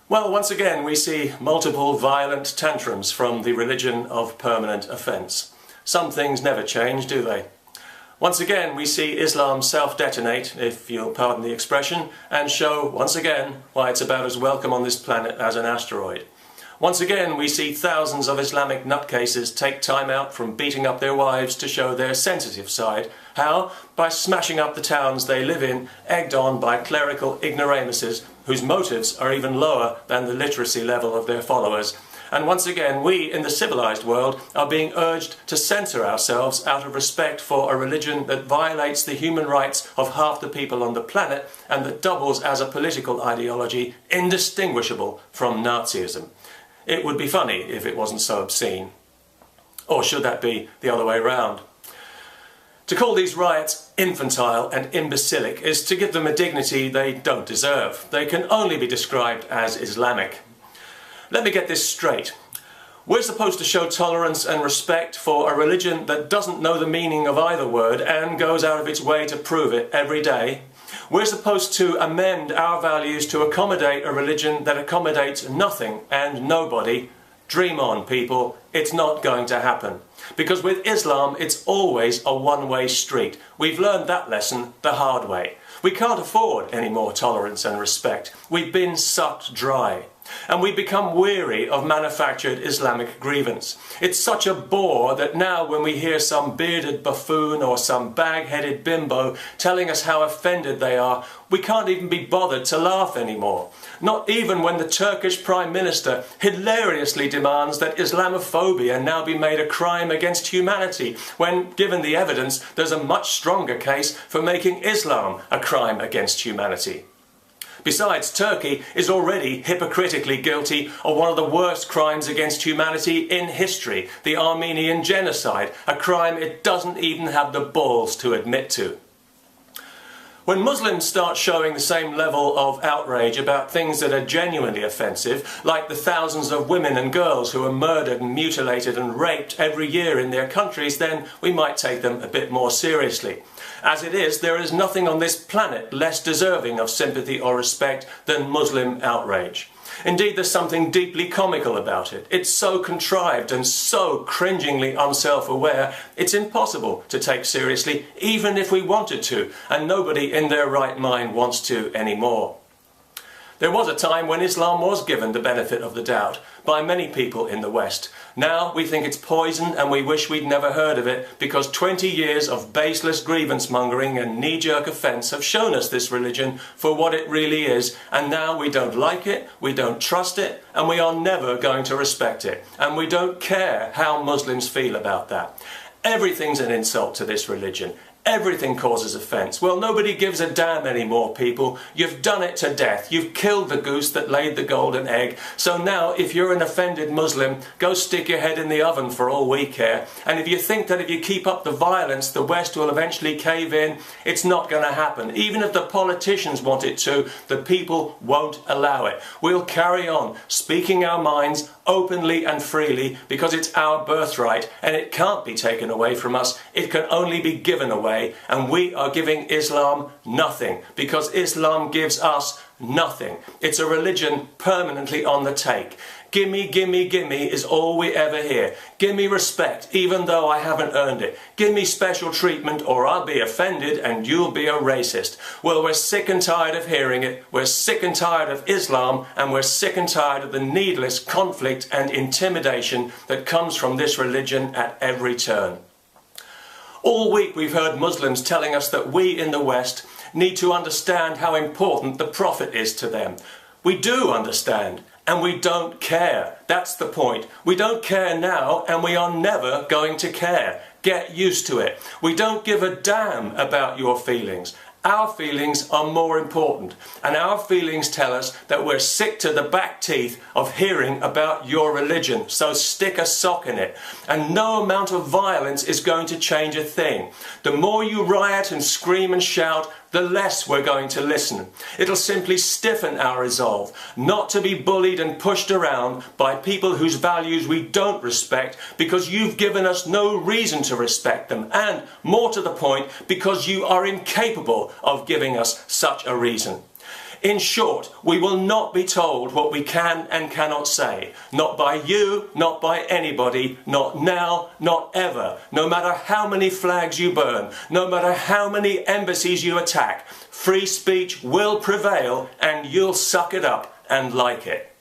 Well, once again we see multiple violent tantrums from the religion of permanent offence. Some things never change, do they? Once again we see Islam self-detonate, if you'll pardon the expression, and show once again why it's about as welcome on this planet as an asteroid. Once again we see thousands of Islamic nutcases take time out from beating up their wives to show their sensitive side. How? By smashing up the towns they live in, egged on by clerical ignoramuses whose motives are even lower than the literacy level of their followers. And once again we in the civilized world are being urged to censor ourselves out of respect for a religion that violates the human rights of half the people on the planet and that doubles as a political ideology indistinguishable from Nazism. It would be funny if it wasn't so obscene. Or should that be the other way round? To call these riots infantile and imbecilic is to give them a dignity they don't deserve. They can only be described as Islamic. Let me get this straight. We're supposed to show tolerance and respect for a religion that doesn't know the meaning of either word and goes out of its way to prove it every day. We're supposed to amend our values to accommodate a religion that accommodates nothing and nobody. Dream on, people. It's not going to happen. Because with Islam, it's always a one-way street. We've learned that lesson the hard way. We can't afford any more tolerance and respect. We've been sucked dry. And we become weary of manufactured Islamic grievance. It's such a bore that now when we hear some bearded buffoon or some bag-headed bimbo telling us how offended they are, we can't even be bothered to laugh anymore. Not even when the Turkish Prime Minister hilariously demands that Islamophobia now be made a crime against humanity, when, given the evidence, there's a much stronger case for making Islam a crime against humanity. Besides, Turkey is already hypocritically guilty of one of the worst crimes against humanity in history, the Armenian genocide, a crime it doesn't even have the balls to admit to. When Muslims start showing the same level of outrage about things that are genuinely offensive, like the thousands of women and girls who are murdered and mutilated and raped every year in their countries, then we might take them a bit more seriously. As it is, there is nothing on this planet less deserving of sympathy or respect than Muslim outrage. Indeed, there's something deeply comical about it. It's so contrived and so cringingly unself-aware, it's impossible to take seriously, even if we wanted to, and nobody in their right mind wants to anymore. There was a time when Islam was given the benefit of the doubt by many people in the West. Now we think it's poison and we wish we'd never heard of it because 20 years of baseless grievance mongering and knee-jerk offence have shown us this religion for what it really is, and now we don't like it, we don't trust it, and we are never going to respect it. And we don't care how Muslims feel about that. Everything's an insult to this religion. Everything causes offence. Well, nobody gives a damn anymore, people. You've done it to death. You've killed the goose that laid the golden egg. So now, if you're an offended Muslim, go stick your head in the oven for all we care. And if you think that if you keep up the violence, the West will eventually cave in, it's not going to happen. Even if the politicians want it to, the people won't allow it. We'll carry on speaking our minds openly and freely because it's our birthright and it can't be taken away from us. It can only be given away. And we are giving Islam nothing because Islam gives us nothing. It's a religion permanently on the take. Gimme, gimme, gimme is all we ever hear. Gimme respect, even though I haven't earned it. Gimme special treatment or I'll be offended and you'll be a racist. Well, we're sick and tired of hearing it. We're sick and tired of Islam, and we're sick and tired of the needless conflict and intimidation that comes from this religion at every turn. All week we've heard Muslims telling us that we in the West need to understand how important the Prophet is to them. We do understand, and we don't care. That's the point. We don't care now, and we are never going to care. Get used to it. We don't give a damn about your feelings. Our feelings are more important, and our feelings tell us that we're sick to the back teeth of hearing about your religion, so stick a sock in it. And no amount of violence is going to change a thing. The more you riot and scream and shout, the less we're going to listen. It'll simply stiffen our resolve not to be bullied and pushed around by people whose values we don't respect because you've given us no reason to respect them, and, more to the point, because you are incapable of giving us such a reason. In short, we will not be told what we can and cannot say. Not by you, not by anybody, not now, not ever. No matter how many flags you burn, no matter how many embassies you attack, free speech will prevail and you'll suck it up and like it.